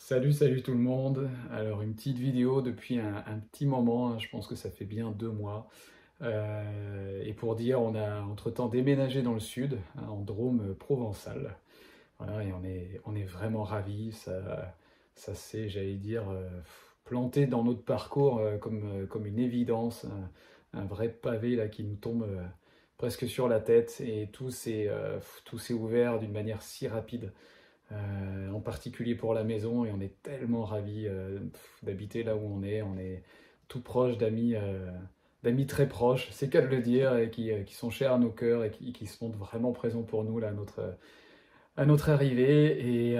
Salut tout le monde. Alors une petite vidéo depuis un petit moment, hein, je pense que ça fait bien 2 mois. Et pour dire, on a entre-temps déménagé dans le sud, hein, en Drôme provençal. Voilà, et on est vraiment ravis. Ça s'est, j'allais dire, planté dans notre parcours comme une évidence, un vrai pavé là qui nous tombe presque sur la tête. Et tout s'est ouvert d'une manière si rapide. En particulier pour la maison, et on est tellement ravis d'habiter là où on est. On est tout proche d'amis très proches, c'est qu'à le dire, et qui sont chers à nos cœurs et qui se montrent vraiment présents pour nous là, à notre arrivée. Et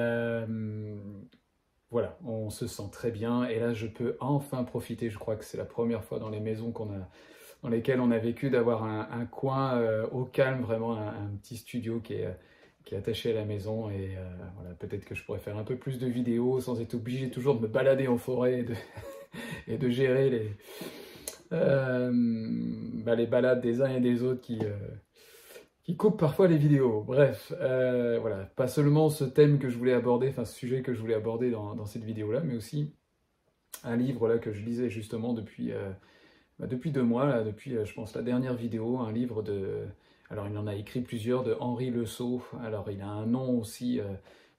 voilà, on se sent très bien. Et là, je peux enfin profiter. Je crois que c'est la première fois dans les maisons dans lesquelles on a vécu d'avoir un coin au calme, vraiment un petit studio qui est attaché à la maison. Et voilà, peut-être que je pourrais faire un peu plus de vidéos sans être obligé toujours de me balader en forêt et de gérer les balades des uns et des autres qui coupent parfois les vidéos. Bref, voilà, pas seulement ce thème que je voulais aborder, enfin ce sujet que je voulais aborder dans cette vidéo-là, mais aussi un livre là que je lisais justement depuis 2 mois, là, depuis je pense la dernière vidéo, un livre alors il en a écrit plusieurs, de Henri Le Sceau. Alors il a un nom aussi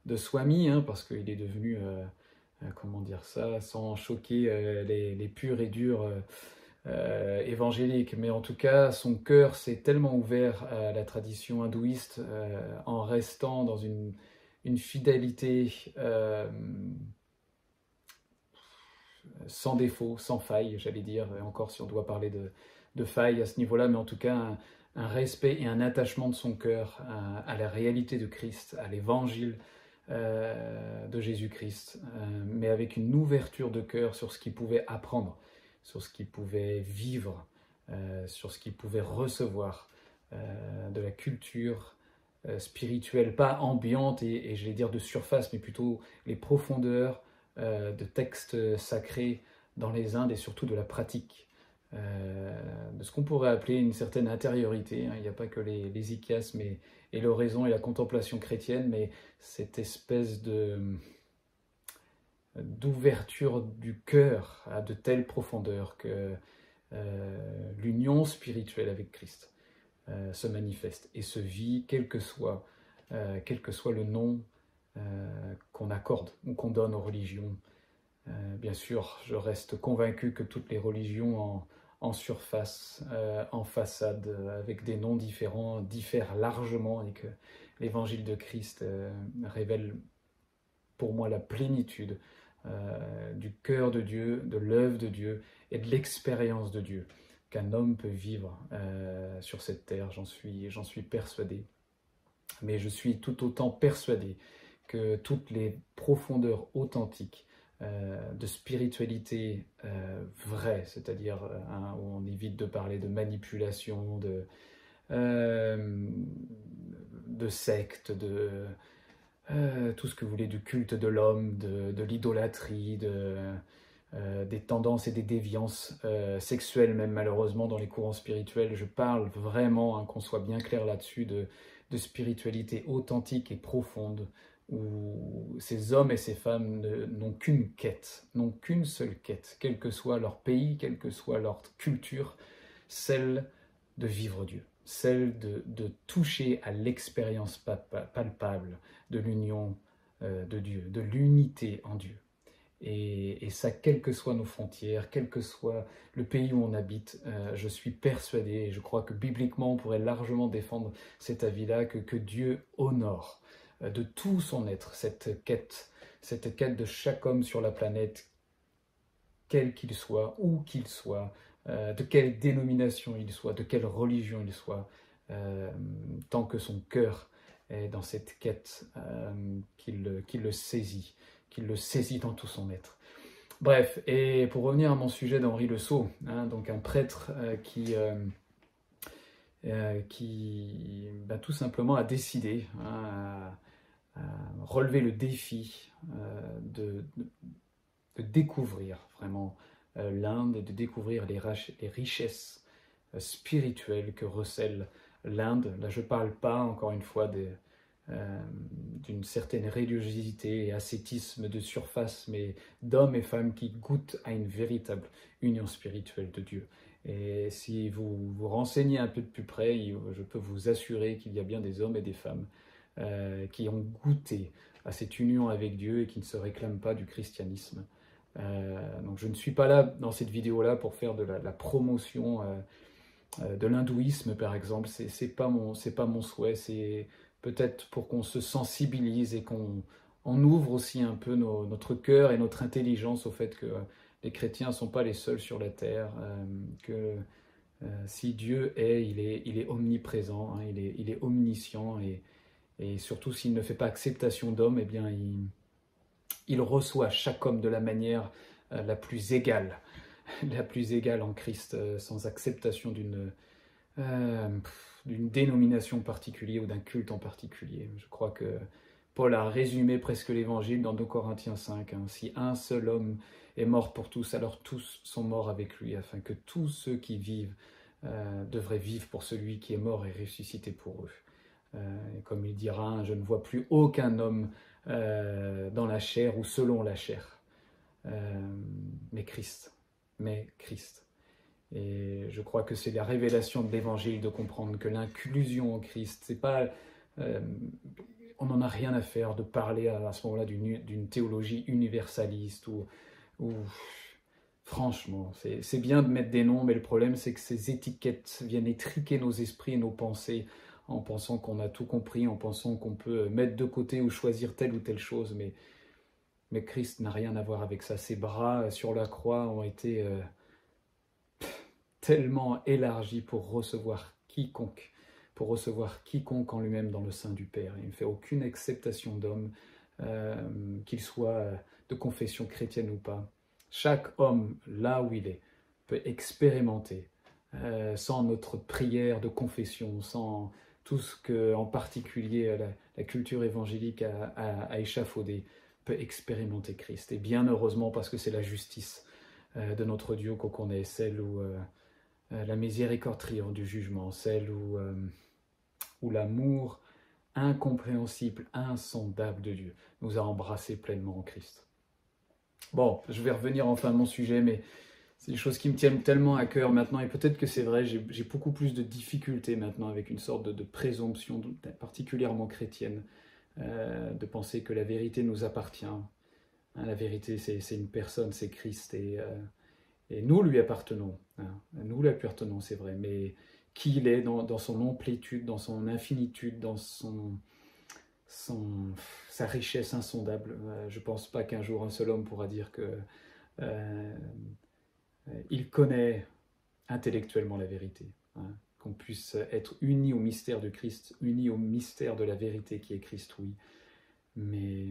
de Swami, hein, parce qu'il est devenu, comment dire ça, sans choquer les purs et durs évangéliques. Mais en tout cas, son cœur s'est tellement ouvert à la tradition hindouiste en restant dans une fidélité sans défaut, sans faille, j'allais dire, et encore si on doit parler de faille à ce niveau-là, mais en tout cas un respect et un attachement de son cœur à la réalité de Christ, à l'évangile de Jésus-Christ, mais avec une ouverture de cœur sur ce qu'il pouvait apprendre, sur ce qu'il pouvait vivre, sur ce qu'il pouvait recevoir de la culture spirituelle, pas ambiante et je vais dire de surface, mais plutôt les profondeurs de textes sacrés dans les Indes et surtout de la pratique, de ce qu'on pourrait appeler une certaine intériorité. Hein. Il n'y a pas que les ikiasmes et l'oraison et la contemplation chrétienne, mais cette espèce d'ouverture du cœur à de telles profondeurs que l'union spirituelle avec Christ se manifeste et se vit, quel que soit le nom qu'on accorde ou qu'on donne aux religions. Bien sûr, je reste convaincu que toutes les religions en surface, en façade, avec des noms différents, diffèrent largement et que l'évangile de Christ révèle pour moi la plénitude du cœur de Dieu, de l'œuvre de Dieu et de l'expérience de Dieu qu'un homme peut vivre sur cette terre. J'en suis persuadé. Mais je suis tout autant persuadé que toutes les profondeurs authentiques de spiritualité vraie, c'est-à-dire où on évite de parler de manipulation, de secte, tout ce que vous voulez, du culte de l'homme, de l'idolâtrie, des tendances et des déviances sexuelles, même malheureusement dans les courants spirituels. Je parle vraiment, hein, qu'on soit bien clair là-dessus, de spiritualité authentique et profonde, où ces hommes et ces femmes n'ont qu'une quête, n'ont qu'une seule quête, quel que soit leur pays, quelle que soit leur culture, celle de vivre Dieu, celle de toucher à l'expérience palpable de l'union de Dieu, de l'unité en Dieu. Et ça, quelles que soient nos frontières, quel que soit le pays où on habite, je suis persuadé, et je crois que bibliquement on pourrait largement défendre cet avis-là, que Dieu honore de tout son être cette quête de chaque homme sur la planète, quel qu'il soit, où qu'il soit, de quelle dénomination il soit, de quelle religion il soit, tant que son cœur est dans cette quête, qu'il le saisit dans tout son être. Bref, et pour revenir à mon sujet d'Henri Le Sceau, hein, donc un prêtre qui tout simplement a décidé, hein, à relever le défi de découvrir vraiment l'Inde et de découvrir les richesses spirituelles que recèle l'Inde. Là, je ne parle pas, encore une fois, d'une certaine religiosité et ascétisme de surface, mais d'hommes et femmes qui goûtent à une véritable union spirituelle de Dieu. Et si vous vous renseignez un peu de plus près, je peux vous assurer qu'il y a bien des hommes et des femmes qui ont goûté à cette union avec Dieu et qui ne se réclament pas du christianisme. Donc je ne suis pas là dans cette vidéo-là pour faire de la promotion de l'hindouisme, par exemple. C'est pas mon souhait. C'est peut-être pour qu'on se sensibilise et qu'on ouvre aussi un peu notre cœur et notre intelligence au fait que les chrétiens ne sont pas les seuls sur la terre, que si Dieu est, il est omniprésent, hein, il est omniscient, et surtout s'il ne fait pas acceptation d'homme, eh bien il reçoit chaque homme de la manière la plus égale en Christ, sans acceptation d'une dénomination particulière ou d'un culte en particulier. Je crois que Paul a résumé presque l'évangile dans 2 Corinthiens 5. Hein. Si un seul homme est mort pour tous, alors tous sont morts avec lui, afin que tous ceux qui vivent devraient vivre pour celui qui est mort et ressuscité pour eux. Et comme il dira, je ne vois plus aucun homme dans la chair ou selon la chair, mais Christ. Et je crois que c'est la révélation de l'évangile de comprendre que l'inclusion en Christ, c'est pas, on n'en a rien à faire de parler à ce moment-là d'une théologie universaliste ou franchement, c'est bien de mettre des noms, mais le problème c'est que ces étiquettes viennent étriquer nos esprits et nos pensées en pensant qu'on a tout compris, en pensant qu'on peut mettre de côté ou choisir telle ou telle chose, mais Christ n'a rien à voir avec ça. Ses bras sur la croix ont été tellement élargi pour recevoir quiconque en lui-même dans le sein du Père. Il ne fait aucune acceptation d'homme, qu'il soit de confession chrétienne ou pas. Chaque homme, là où il est, peut expérimenter, sans notre prière de confession, sans tout ce que, en particulier, la culture évangélique a échafaudé, peut expérimenter Christ. Et bien heureusement, parce que c'est la justice de notre Dieu qu'on connaît, celle où la miséricorde triomphe du jugement, celle où l'amour incompréhensible, insondable de Dieu nous a embrassés pleinement en Christ. Bon, je vais revenir enfin à mon sujet, mais c'est des choses qui me tiennent tellement à cœur maintenant, et peut-être que c'est vrai, j'ai beaucoup plus de difficultés maintenant avec une sorte de présomption, particulièrement chrétienne, de penser que la vérité nous appartient. Hein, la vérité, c'est une personne, c'est Christ, et nous lui appartenons. Hein, nous lui appartenons, c'est vrai, mais qui il est dans son amplitude, dans son infinitude, dans sa richesse insondable. Je ne pense pas qu'un jour un seul homme pourra dire que il connaît intellectuellement la vérité. Hein, qu'on puisse être unis au mystère de Christ, unis au mystère de la vérité qui est Christ, oui. Mais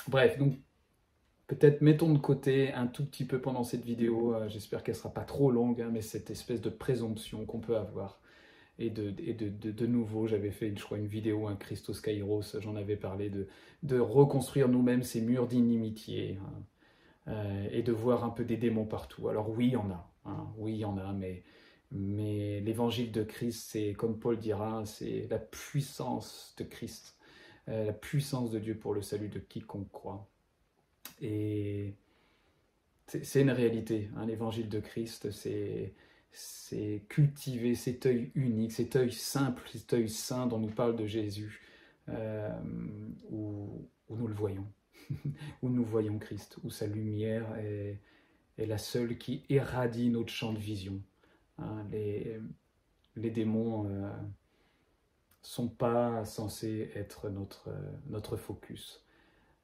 bref, donc peut-être mettons de côté un tout petit peu pendant cette vidéo, j'espère qu'elle ne sera pas trop longue, hein, mais cette espèce de présomption qu'on peut avoir. Et de nouveau, j'avais fait, je crois, une vidéo, un Christos Kairos, j'en avais parlé, de reconstruire nous-mêmes ces murs d'inimitié, hein, et de voir un peu des démons partout. Alors oui, il y en a, hein, oui, il y en a, mais l'évangile de Christ, c'est, comme Paul dira, c'est la puissance de Christ, la puissance de Dieu pour le salut de quiconque croit. Et c'est une réalité, hein, l'évangile de Christ, c'est cultiver cet œil unique, cet œil simple, cet œil saint dont nous parle de Jésus, où nous le voyons, où nous voyons Christ, où sa lumière est la seule qui irradie notre champ de vision. Hein, les démons ne sont pas censés être notre focus.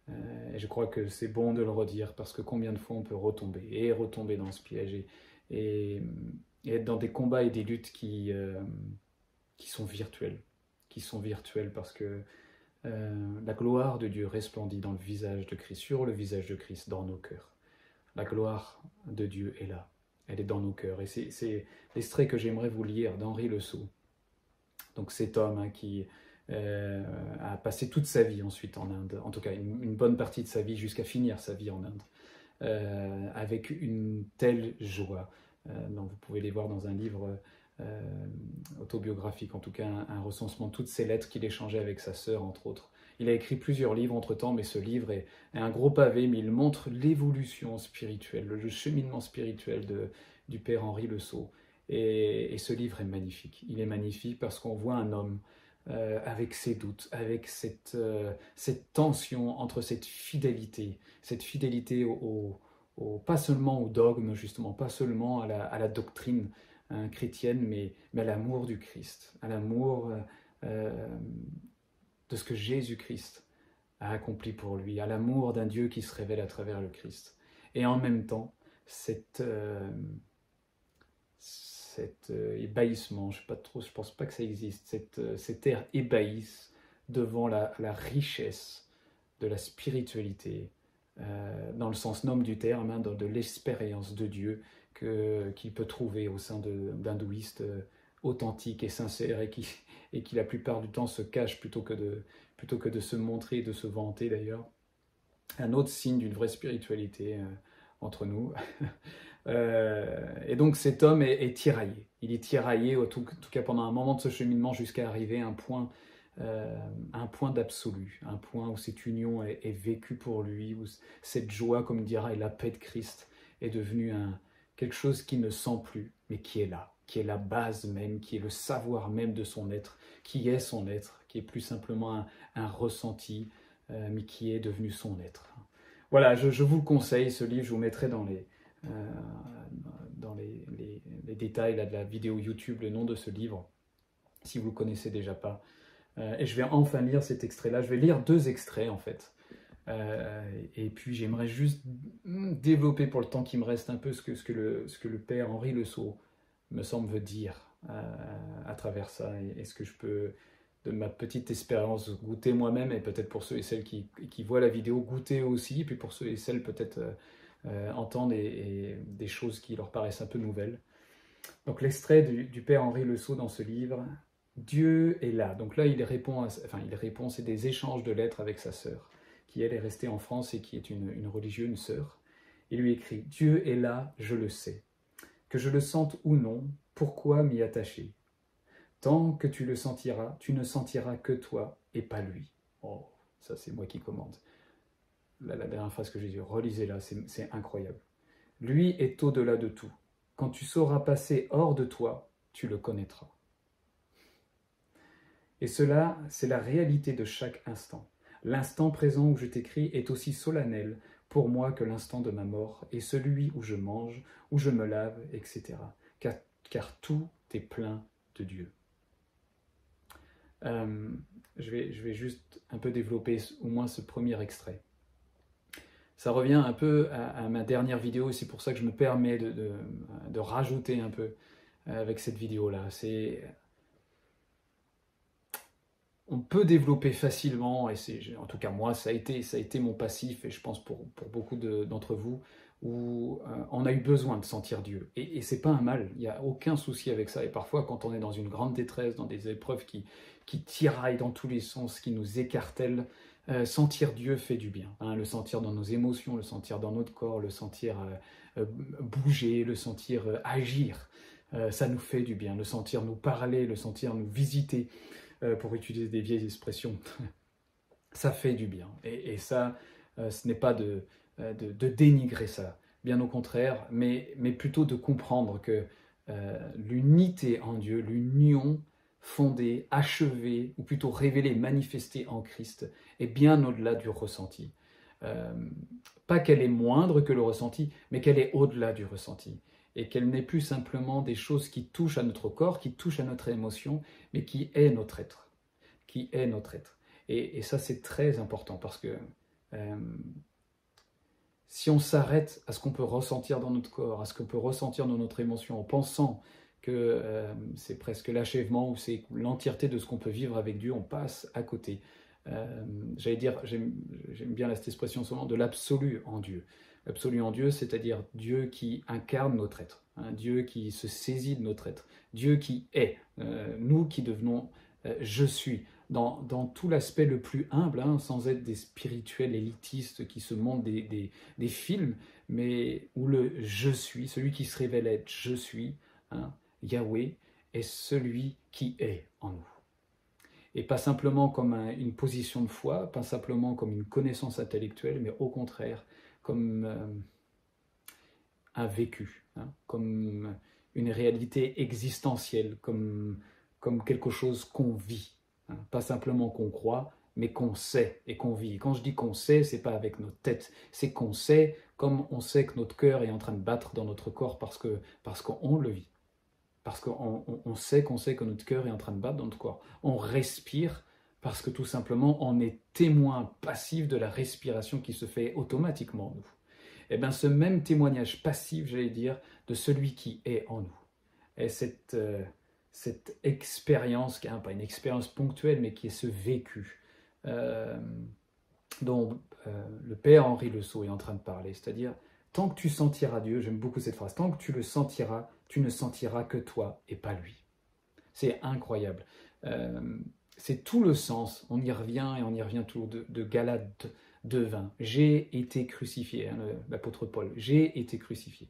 Et je crois que c'est bon de le redire, parce que combien de fois on peut retomber dans ce piège et être dans des combats et des luttes qui sont virtuels, parce que la gloire de Dieu resplendit dans le visage de Christ, sur le visage de Christ, dans nos cœurs. La gloire de Dieu est là, elle est dans nos cœurs. Et c'est l'extrait que j'aimerais vous lire d'Henri Le Sceau. Donc cet homme, hein, qui a passé toute sa vie ensuite en Inde, en tout cas une bonne partie de sa vie jusqu'à finir sa vie en Inde, avec une telle joie. Donc vous pouvez les voir dans un livre autobiographique, en tout cas un recensement de toutes ces lettres qu'il échangeait avec sa sœur, entre autres. Il a écrit plusieurs livres entre-temps, mais ce livre est un gros pavé, mais il montre l'évolution spirituelle, le cheminement spirituel du père Henri Le Sceau. Et ce livre est magnifique. Il est magnifique parce qu'on voit un homme avec ses doutes, avec cette tension entre cette fidélité pas seulement au dogme, justement, pas seulement à la doctrine chrétienne, mais à l'amour du Christ, à l'amour de ce que Jésus-Christ a accompli pour lui, à l'amour d'un Dieu qui se révèle à travers le Christ. Et en même temps, cet ébahissement, je pense pas que ça existe, cet air ébahisse devant la richesse de la spiritualité, dans le sens noble du terme, hein, de l'expérience de Dieu qu'il peut trouver au sein d'hindouistes authentiques et sincères et qui la plupart du temps se cachent plutôt que de se montrer et de se vanter d'ailleurs. Un autre signe d'une vraie spiritualité entre nous. Et donc cet homme est tiraillé. Il est tiraillé, en tout cas pendant un moment de ce cheminement, jusqu'à arriver à un point d'absolu, un point où cette union est vécue pour lui, où cette joie, comme dira, et la paix de Christ est devenue quelque chose qui ne sent plus, mais qui est là, qui est la base même, qui est le savoir même de son être, qui est son être, qui est plus simplement un ressenti, mais qui est devenu son être. Voilà, je vous le conseille, ce livre, je vous mettrai dans les détails là, de la vidéo YouTube, le nom de ce livre, si vous ne le connaissez déjà pas. Et je vais enfin lire cet extrait-là. Je vais lire 2 extraits, en fait. Et puis, j'aimerais juste développer, pour le temps qui me reste, un peu ce que le père Henri Le Sceau, me semble, veut dire à travers ça. Et ce que je peux, de ma petite expérience, goûter moi-même, et peut-être pour ceux et celles qui voient la vidéo, goûter aussi, et puis pour ceux et celles, peut-être entendre des choses qui leur paraissent un peu nouvelles. Donc, l'extrait du père Henri Le Sceau dans ce livre... Dieu est là. Donc là, il répond, c'est des échanges de lettres avec sa sœur, qui elle est restée en France et qui est une religieuse, une sœur. Il lui écrit « Dieu est là, je le sais. Que je le sente ou non, pourquoi m'y attacher? Tant que tu le sentiras, tu ne sentiras que toi et pas lui. » Oh, ça c'est moi qui commande. La dernière phrase que j'ai dit, relisez-la, c'est incroyable. Lui est au-delà de tout. Quand tu sauras passer hors de toi, tu le connaîtras. Et cela, c'est la réalité de chaque instant. L'instant présent où je t'écris est aussi solennel pour moi que l'instant de ma mort, et celui où je mange, où je me lave, etc. Car tout est plein de Dieu. Je vais juste un peu développer au moins ce premier extrait. Ça revient un peu à ma dernière vidéo, et c'est pour ça que je me permets de rajouter un peu avec cette vidéo-là. On peut développer facilement, et en tout cas moi, ça a été mon passif, et je pense pour beaucoup d'entre vous, où on a eu besoin de sentir Dieu. Et c'est pas un mal, il n'y a aucun souci avec ça. Et parfois, quand on est dans une grande détresse, dans des épreuves qui tiraillent dans tous les sens, qui nous écartèlent, sentir Dieu fait du bien. Hein, le sentir dans nos émotions, le sentir dans notre corps, le sentir bouger, le sentir agir, ça nous fait du bien. Le sentir nous parler, le sentir nous visiter, pour utiliser des vieilles expressions, ça fait du bien. Et ça, ce n'est pas de dénigrer ça, bien au contraire, mais plutôt de comprendre que l'unité en Dieu, l'union fondée, achevée, ou plutôt révélée, manifestée en Christ, est bien au-delà du ressenti. Pas qu'elle est moindre que le ressenti, mais qu'elle est au-delà du ressenti. Et qu'elle n'est plus simplement des choses qui touchent à notre corps, qui touchent à notre émotion, mais qui est notre être. Qui est notre être. Et ça, c'est très important, parce que si on s'arrête à ce qu'on peut ressentir dans notre corps, à ce qu'on peut ressentir dans notre émotion, en pensant que c'est presque l'achèvement, ou c'est l'entièreté de ce qu'on peut vivre avec Dieu, on passe à côté. J'allais dire, j'aime bien cette expression souvent, de l'absolu en Dieu. L'absolu en Dieu, c'est-à-dire Dieu qui incarne notre être, hein, Dieu qui se saisit de notre être, Dieu qui est, nous qui devenons je suis, dans tout l'aspect le plus humble, hein, sans être des spirituels élitistes qui se montrent des films, mais où le je suis, celui qui se révèle être je suis, hein, Yahweh, est celui qui est en nous. Et pas simplement comme une position de foi, pas simplement comme une connaissance intellectuelle, mais au contraire comme un vécu, hein, comme une réalité existentielle, comme quelque chose qu'on vit. Hein, pas simplement qu'on croit, mais qu'on sait et qu'on vit. Et quand je dis qu'on sait, c'est pas avec notre tête, c'est qu'on sait comme on sait que notre cœur est en train de battre dans notre corps parce qu'on le vit. Parce qu'on sait que notre cœur est en train de battre dans notre corps. On respire parce que tout simplement, on est témoin passif de la respiration qui se fait automatiquement en nous. Et bien ce même témoignage passif, j'allais dire, de celui qui est en nous. Et cette expérience, qui n'est pas une expérience ponctuelle, mais qui est ce vécu, dont le père Henri Le Sceau est en train de parler, c'est-à-dire, tant que tu sentiras Dieu, j'aime beaucoup cette phrase, tant que tu le sentiras, tu ne sentiras que toi et pas lui. C'est incroyable. C'est tout le sens, on y revient et on y revient toujours, de Galates 2:20. J'ai été crucifié, hein, l'apôtre Paul, j'ai été crucifié.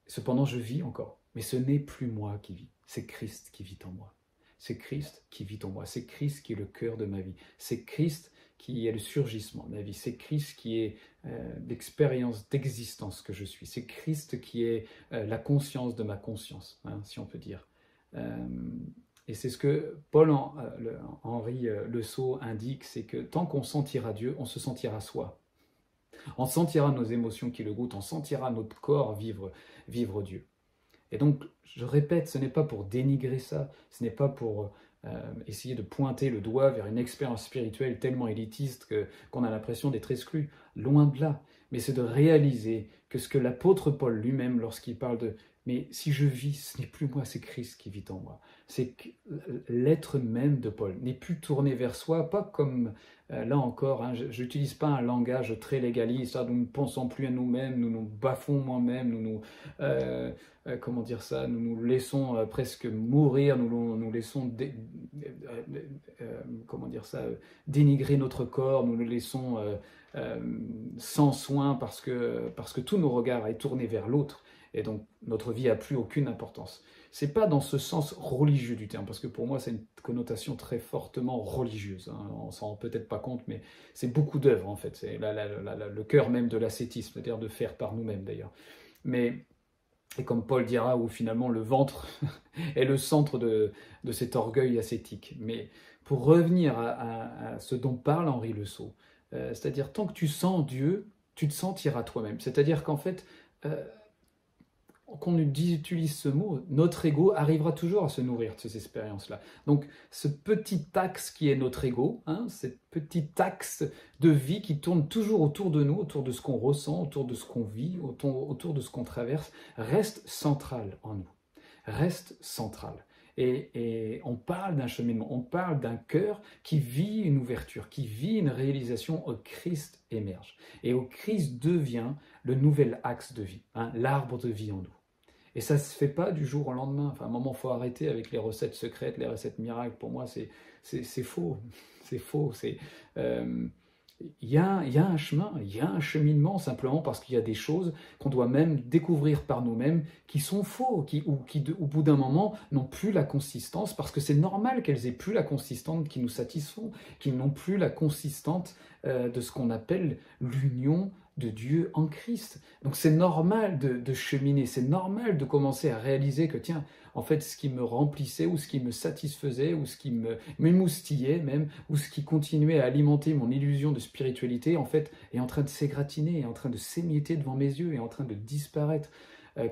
Cependant, je vis encore, mais ce n'est plus moi qui vis, c'est Christ qui vit en moi. C'est Christ qui vit en moi, c'est Christ qui est le cœur de ma vie, c'est Christ qui est le surgissement de ma vie, c'est Christ qui est l'expérience d'existence que je suis, c'est Christ qui est la conscience de ma conscience, hein, si on peut dire. Et c'est ce que Henri Le Sceau indique, c'est que tant qu'on sentira Dieu, on se sentira soi. On sentira nos émotions qui le goûtent, on sentira notre corps vivre Dieu. Et donc, je répète, ce n'est pas pour dénigrer ça, ce n'est pas pour essayer de pointer le doigt vers une expérience spirituelle tellement élitiste qu'on a l'impression d'être exclu. Loin de là. Mais c'est de réaliser que ce que l'apôtre Paul lui-même, lorsqu'il parle de « mais si je vis, ce n'est plus moi, c'est Christ qui vit en moi ». C'est que l'être même de Paul n'est plus tourné vers soi, pas comme, là encore, hein, je n'utilise pas un langage très légaliste, nous ne pensons plus à nous-mêmes, nous nous bafons moi-même, comment dire ça, nous nous laissons presque mourir, nous laissons comment dire ça, dénigrer notre corps, nous le laissons sans soin parce que tout nos regards est tourné vers l'autre et donc notre vie n'a plus aucune importance. C'est pas dans ce sens religieux du terme, parce que pour moi c'est une connotation très fortement religieuse, hein. On s'en rend peut-être pas compte, mais c'est beaucoup d'œuvres en fait, c'est le cœur même de l'ascétisme, c'est-à-dire de faire par nous-mêmes d'ailleurs. Mais et comme Paul dira, où finalement le ventre est le centre de cet orgueil ascétique. Mais pour revenir à ce dont parle Henri Le Sceau, c'est-à-dire tant que tu sens Dieu, tu te sentiras toi-même. C'est-à-dire qu'en fait, qu'on utilise ce mot, notre ego arrivera toujours à se nourrir de ces expériences-là. Donc ce petit axe qui est notre ego, hein, cette petite axe de vie qui tourne toujours autour de nous, autour de ce qu'on ressent, autour de ce qu'on vit, autour de ce qu'on traverse, reste central en nous, reste central. Et on parle d'un cheminement, on parle d'un cœur qui vit une ouverture, qui vit une réalisation où Christ émerge. Et où Christ devient le nouvel axe de vie, hein, l'arbre de vie en nous. Et ça ne se fait pas du jour au lendemain. Enfin, à un moment, il faut arrêter avec les recettes secrètes, les recettes miracles. Pour moi, c'est faux. C'est faux. Il y a un chemin, il y a un cheminement, simplement parce qu'il y a des choses qu'on doit même découvrir par nous-mêmes qui sont faux, qui au bout d'un moment, n'ont plus la consistance, parce que c'est normal qu'elles aient plus la consistance qui nous satisfont, qu'ils n'ont plus la consistance de ce qu'on appelle l'union de Dieu en Christ. Donc c'est normal de cheminer, c'est normal de commencer à réaliser que tiens, en fait ce qui me remplissait ou ce qui me satisfaisait ou ce qui m'émoustillait même ou ce qui continuait à alimenter mon illusion de spiritualité en fait est en train de s'égratiner, est en train de s'émietter devant mes yeux, est en train de disparaître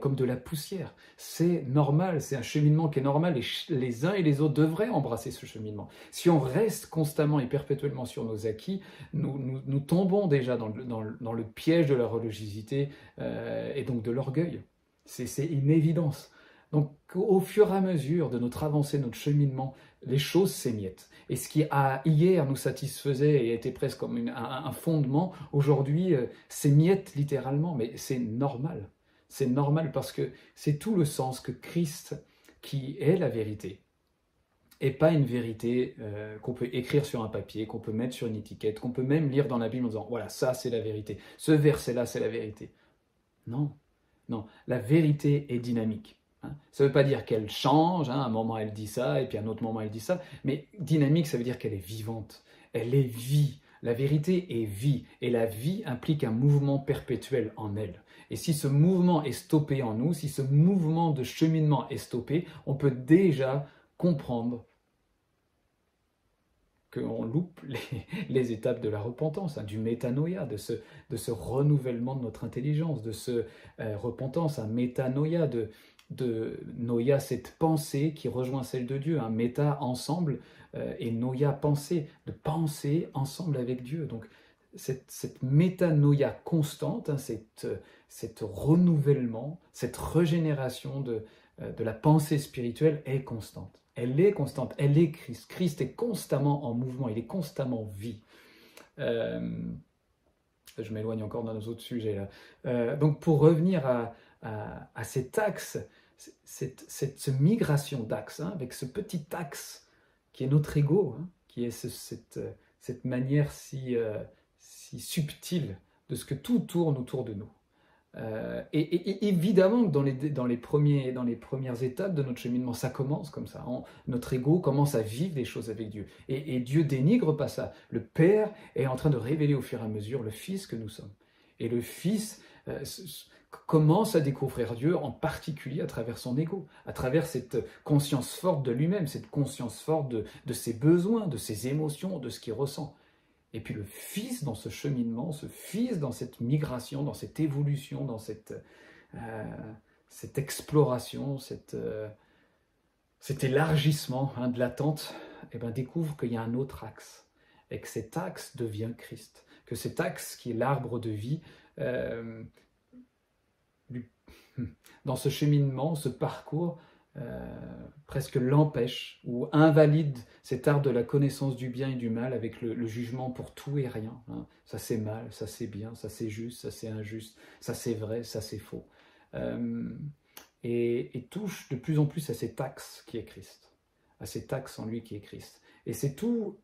comme de la poussière. C'est normal, c'est un cheminement qui est normal et les uns et les autres devraient embrasser ce cheminement. Si on reste constamment et perpétuellement sur nos acquis, nous tombons déjà dans le piège de la religiosité et donc de l'orgueil. C'est une évidence. Donc au fur et à mesure de notre avancée, notre cheminement, les choses s'émiettent. Et ce qui hier nous satisfaisait et était presque comme un fondement, aujourd'hui s'émiette littéralement, mais c'est normal. C'est normal parce que c'est tout le sens que Christ, qui est la vérité, et pas une vérité qu'on peut écrire sur un papier, qu'on peut mettre sur une étiquette, qu'on peut même lire dans la Bible en disant « voilà, ça c'est la vérité, ce verset-là c'est la vérité ». Non, non, la vérité est dynamique. Hein. Ça ne veut pas dire qu'elle change, hein, à un moment elle dit ça, et puis à un autre moment elle dit ça, mais dynamique, ça veut dire qu'elle est vivante, elle est vie. La vérité est vie, et la vie implique un mouvement perpétuel en elle. Et si ce mouvement est stoppé en nous, si ce mouvement de cheminement est stoppé, on peut déjà comprendre qu'on loupe les étapes de la repentance, hein, du métanoïa, de ce renouvellement de notre intelligence, de ce repentance, un métanoïa, de noïa, cette pensée qui rejoint celle de Dieu, un méta ensemble, et noïa pensée, de penser ensemble avec Dieu. Donc cette métanoïa constante, hein, cet renouvellement, cette régénération de la pensée spirituelle est constante. Elle est constante, elle est Christ. Christ est constamment en mouvement, il est constamment vie. Je m'éloigne encore dans nos autres sujets là. Donc pour revenir à cet axe, cette migration d'axe, hein, avec ce petit axe qui est notre ego, hein, qui est cette manière si subtile de ce que tout tourne autour de nous. Et évidemment que dans les premières étapes de notre cheminement, ça commence comme ça. Notre ego commence à vivre des choses avec Dieu. Et Dieu dénigre pas ça. Le Père est en train de révéler au fur et à mesure le Fils que nous sommes. Et le Fils commence à découvrir Dieu, en particulier à travers son ego, à travers cette conscience forte de lui-même, cette conscience forte de ses besoins, de ses émotions, de ce qu'il ressent. Et puis le Fils dans ce cheminement, ce Fils dans cette migration, dans cette évolution, dans cette exploration, cet élargissement, hein, de l'attente, eh ben, découvre qu'il y a un autre axe, et que cet axe devient Christ, que cet axe qui est l'arbre de vie, dans ce cheminement, ce parcours, presque l'empêche ou invalide cet art de la connaissance du bien et du mal avec le jugement pour tout et rien. Hein. Ça c'est mal, ça c'est bien, ça c'est juste, ça c'est injuste, ça c'est vrai, ça c'est faux. Et touche de plus en plus à cet axe qui est Christ, à cet axe en lui qui est Christ. Et c'est tout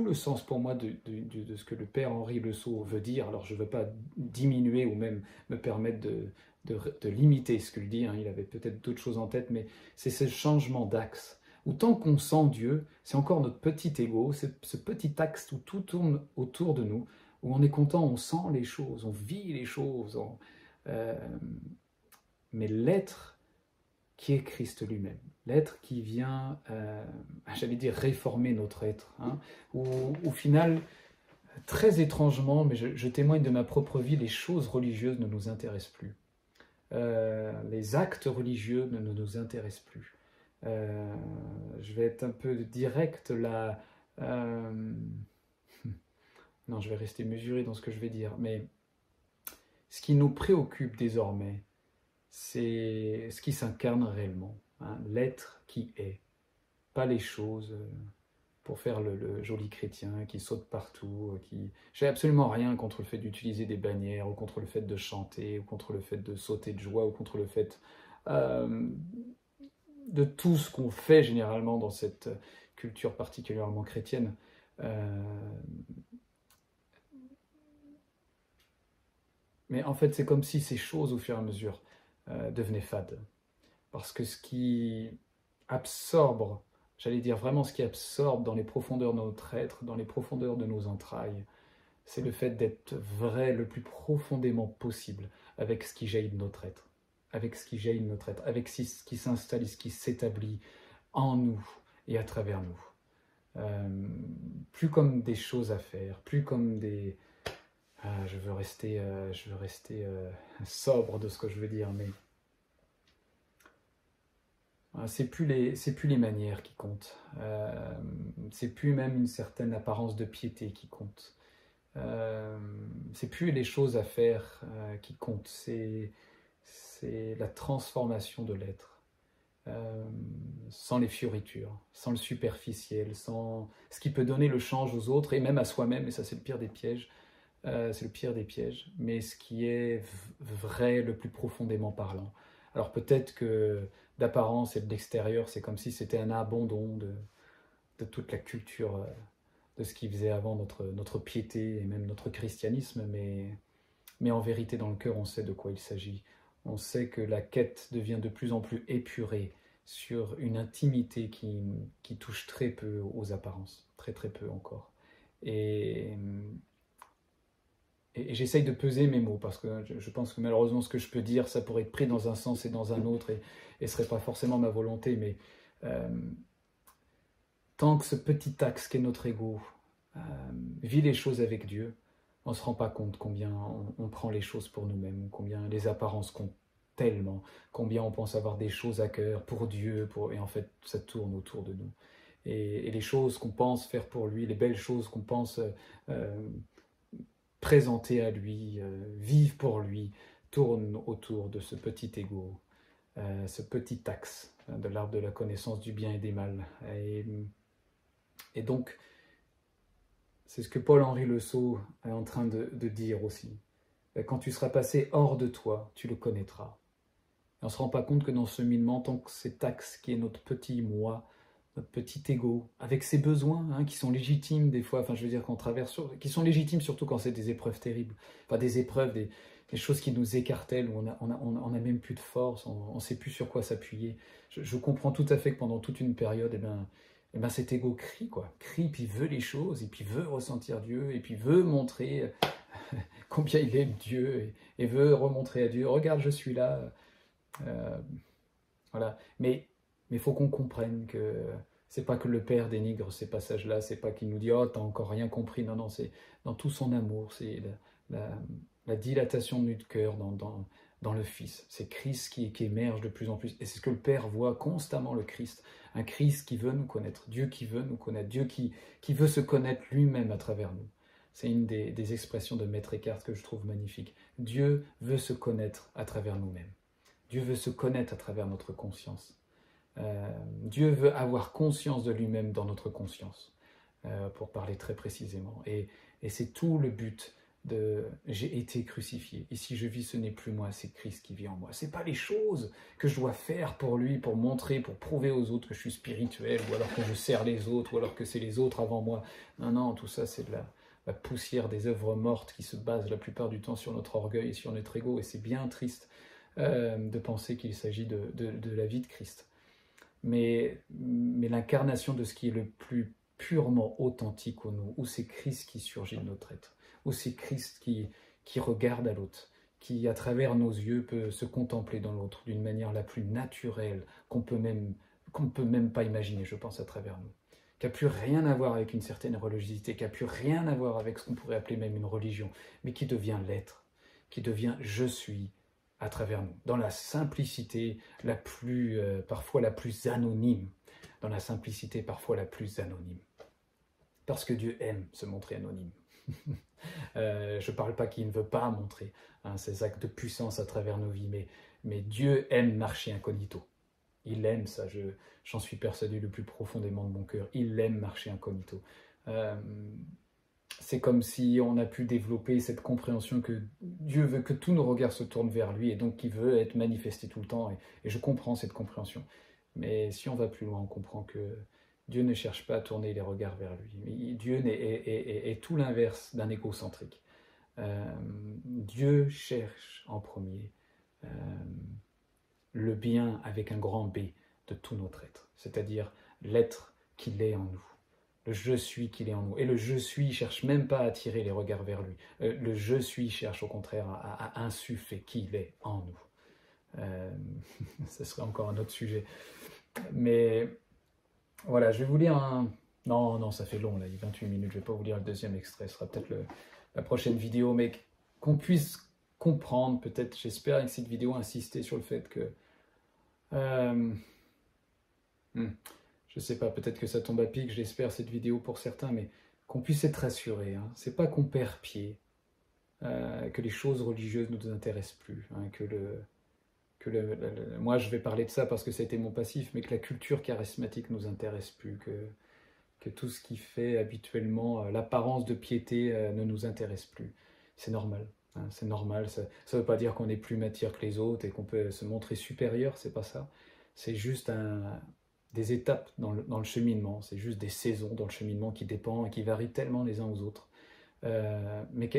le sens pour moi de ce que le Père Henri Le Sceau veut dire. Alors je ne veux pas diminuer ou même me permettre de limiter ce qu'il dit, hein. Il avait peut-être d'autres choses en tête, mais c'est ce changement d'axe, où tant qu'on sent Dieu, c'est encore notre petit ego, ce petit axe où tout tourne autour de nous, où on est content, on sent les choses, on vit les choses, mais l'être qui est Christ lui-même, l'être qui vient, j'allais dire, réformer notre être, hein, où au final, très étrangement, mais je témoigne de ma propre vie, les choses religieuses ne nous intéressent plus. Les actes religieux ne nous intéressent plus. Je vais être un peu direct là. Non, je vais rester mesuré dans ce que je vais dire. Mais ce qui nous préoccupe désormais, c'est ce qui s'incarne réellement. Hein, l'être qui est. Pas les choses pour faire le joli chrétien qui saute partout. J'ai absolument rien contre le fait d'utiliser des bannières, ou contre le fait de chanter, ou contre le fait de sauter de joie, ou contre le fait de tout ce qu'on fait généralement dans cette culture particulièrement chrétienne. Mais en fait, c'est comme si ces choses, au fur et à mesure, devenaient fades. Parce que ce qui absorbe, j'allais dire vraiment ce qui absorbe dans les profondeurs de notre être, dans les profondeurs de nos entrailles, c'est le fait d'être vrai le plus profondément possible avec ce qui jaillit de notre être, avec ce qui jaillit de notre être, avec ce qui s'installe et ce qui s'établit en nous et à travers nous. Plus comme des choses à faire, plus comme des... je veux rester sobre de ce que je veux dire, mais c'est plus les manières qui comptent. C'est plus même une certaine apparence de piété qui compte. C'est plus les choses à faire qui comptent. C'est la transformation de l'être. Sans les fioritures, sans le superficiel, sans ce qui peut donner le change aux autres et même à soi-même, et ça c'est le pire des pièges. C'est le pire des pièges, mais ce qui est vrai le plus profondément parlant. Alors peut-être que d'apparence et de l'extérieur, c'est comme si c'était un abandon de toute la culture, de ce qui faisait avant notre piété et même notre christianisme, mais en vérité, dans le cœur, on sait de quoi il s'agit. On sait que la quête devient de plus en plus épurée sur une intimité qui touche très peu aux apparences, très très peu encore. Et, et j'essaye de peser mes mots, parce que je pense que malheureusement ce que je peux dire, ça pourrait être pris dans un sens et dans un autre, et ne serait pas forcément ma volonté, mais tant que ce petit axe qu'est notre ego vit les choses avec Dieu, on ne se rend pas compte combien on prend les choses pour nous-mêmes, combien les apparences comptent tellement, combien on pense avoir des choses à cœur pour Dieu, et en fait ça tourne autour de nous. Et les choses qu'on pense faire pour lui, les belles choses qu'on pense présenter à lui, vivre pour lui, tournent autour de ce petit ego, ce petit axe de l'arbre de la connaissance du bien et des mal. Et donc, c'est ce que Paul-Henri Le Sceau est en train de dire aussi. Quand tu seras passé hors de toi, tu le connaîtras. Et on ne se rend pas compte que dans ce cheminement, tant que cet axe qui est notre petit moi, notre petit ego, avec ses besoins qui sont légitimes des fois, enfin je veux dire qu'on traverse, qui sont légitimes surtout quand c'est des épreuves terribles, enfin des épreuves, des choses qui nous écartèlent, où on a même plus de force, on ne sait plus sur quoi s'appuyer. Je comprends tout à fait que pendant toute une période, cet ego crie, puis veut les choses, et puis veut ressentir Dieu, et puis veut montrer combien il aime Dieu, et veut remontrer à Dieu, regarde, je suis là. Voilà. Mais il faut qu'on comprenne que c'est pas que le Père dénigre ces passages-là, c'est pas qu'il nous dit « Oh, t'as encore rien compris ». Non, non, c'est dans tout son amour, c'est la dilatation de notre cœur dans le Fils. C'est Christ qui émerge de plus en plus. Et c'est ce que le Père voit constamment, le Christ. Un Christ qui veut nous connaître, Dieu qui veut nous connaître, Dieu qui veut se connaître lui-même à travers nous. C'est une des expressions de Maître Eckhart que je trouve magnifique. Dieu veut se connaître à travers nous-mêmes. Dieu veut se connaître à travers notre conscience. Dieu veut avoir conscience de lui-même dans notre conscience, pour parler très précisément. Et c'est tout le but de « j'ai été crucifié, et si je vis, ce n'est plus moi, c'est Christ qui vit en moi ». Ce n'est pas les choses que je dois faire pour lui, pour montrer, pour prouver aux autres que je suis spirituel, ou alors que je sers les autres, ou alors que c'est les autres avant moi. Non, non, tout ça c'est de la poussière des œuvres mortes qui se basent la plupart du temps sur notre orgueil et sur notre ego, et c'est bien triste de penser qu'il s'agit de la vie de Christ. Mais l'incarnation de ce qui est le plus purement authentique en nous, où c'est Christ qui surgit de notre être, où c'est Christ qui regarde à l'autre, qui à travers nos yeux peut se contempler dans l'autre d'une manière la plus naturelle qu'on ne peut même pas imaginer, je pense, à travers nous, qui n'a plus rien à voir avec une certaine religiosité, qui n'a plus rien à voir avec ce qu'on pourrait appeler même une religion, mais qui devient l'être, qui devient « je suis » à travers nous, dans la simplicité parfois la plus anonyme, dans la simplicité parfois la plus anonyme. Parce que Dieu aime se montrer anonyme. Je ne parle pas qu'il ne veut pas montrer ces actes de puissance à travers nos vies, mais Dieu aime marcher incognito. Il aime ça, j'en suis persuadé le plus profondément de mon cœur. Il aime marcher incognito. C'est comme si on a pu développer cette compréhension que Dieu veut que tous nos regards se tournent vers lui et donc qu'il veut être manifesté tout le temps. Et je comprends cette compréhension. Mais si on va plus loin, on comprend que Dieu ne cherche pas à tourner les regards vers lui. Dieu est tout l'inverse d'un égocentrique. Dieu cherche en premier le bien avec un grand B de tout notre être, c'est-à-dire l'être qu'il est en nous. Le « je suis » qu'il est en nous. Et le « je suis » ne cherche même pas à attirer les regards vers lui. Le « je suis » cherche au contraire à insuffler qu'il est en nous. Ce serait encore un autre sujet. Mais voilà, je vais vous lire un... Non, ça fait long, là, il est 28 minutes. Je ne vais pas vous lire le deuxième extrait. Ce sera peut-être la prochaine vidéo. Mais qu'on puisse comprendre, peut-être, j'espère, avec cette vidéo, insister sur le fait que... Je sais pas, peut-être que ça tombe à pic, j'espère cette vidéo pour certains, mais qu'on puisse être rassuré. C'est pas qu'on perd pied, que les choses religieuses ne nous intéressent plus, moi je vais parler de ça parce que c'était mon passif, mais que la culture charismatique nous intéresse plus, que tout ce qui fait habituellement l'apparence de piété ne nous intéresse plus. C'est normal. C'est normal, ça ne veut pas dire qu'on est plus matière que les autres et qu'on peut se montrer supérieur, c'est pas ça. C'est juste des étapes dans le cheminement, c'est juste des saisons dans le cheminement qui dépendent et qui varient tellement les uns aux autres, mais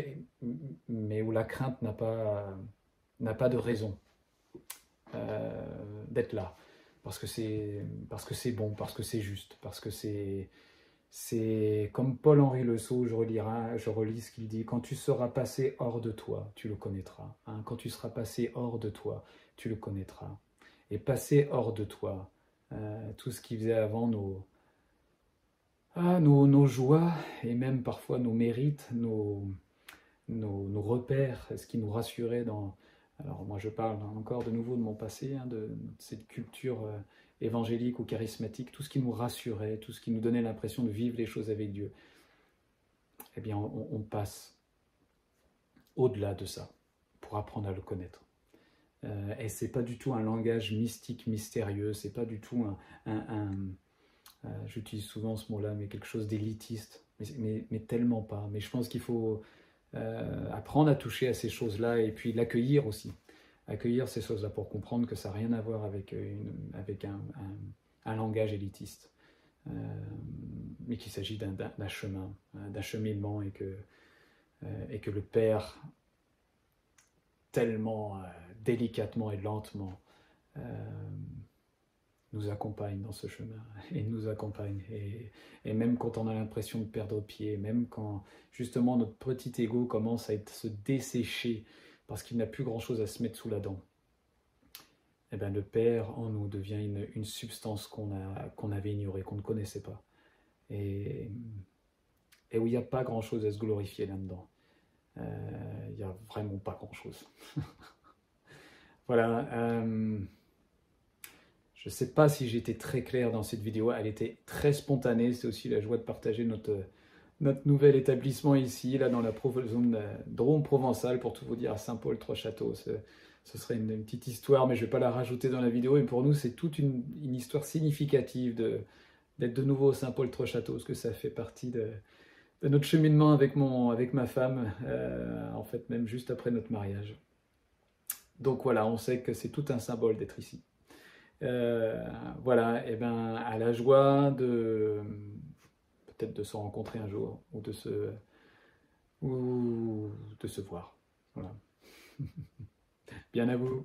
où la crainte n'a pas de raison. d'être là, parce que c'est bon, parce que c'est juste, parce que c'est comme Paul-Henri Le Sceau, je relis ce qu'il dit: quand tu seras passé hors de toi, tu le connaîtras. Hein, quand tu seras passé hors de toi, tu le connaîtras. Et passer hors de toi, tout ce qui faisait avant nos joies, et même parfois nos mérites, nos repères, ce qui nous rassurait dans... Alors moi je parle encore de nouveau de mon passé, hein, de cette culture évangélique ou charismatique, tout ce qui nous rassurait, tout ce qui nous donnait l'impression de vivre les choses avec Dieu, eh bien on passe au-delà de ça pour apprendre à le connaître. Et c'est pas du tout un langage mystique, mystérieux, c'est pas du tout j'utilise souvent ce mot-là, mais quelque chose d'élitiste, mais tellement pas. Mais je pense qu'il faut apprendre à toucher à ces choses-là et puis l'accueillir aussi. Accueillir ces choses-là pour comprendre que ça n'a rien à voir avec un langage élitiste, mais qu'il s'agit d'un chemin, d'un cheminement, et que le Père, tellement délicatement et lentement, nous accompagne dans ce chemin, et nous accompagne, et même quand on a l'impression de perdre pied, même quand justement notre petit ego commence à se dessécher parce qu'il n'a plus grand chose à se mettre sous la dent, eh bien le Père en nous devient une substance qu'on avait ignorée, qu'on ne connaissait pas, et où il n'y a pas grand chose à se glorifier là-dedans. Il n'y a vraiment pas grand chose. Voilà. Je ne sais pas si j'étais très clair dans cette vidéo, elle était très spontanée, c'est aussi la joie de partager notre nouvel établissement ici, là dans la zone de Drôme provençale, pour tout vous dire, à Saint-Paul-Trois-Châteaux. Ce serait une petite histoire, mais je ne vais pas la rajouter dans la vidéo, et pour nous c'est toute une histoire significative d'être de nouveau au Saint-Paul-Trois-Châteaux, parce que ça fait partie de notre cheminement avec ma femme, en fait même juste après notre mariage. Donc voilà, on sait que c'est tout un symbole d'être ici. Voilà, et ben à la joie peut-être de se rencontrer un jour, ou de se voir. Voilà. Bien à vous.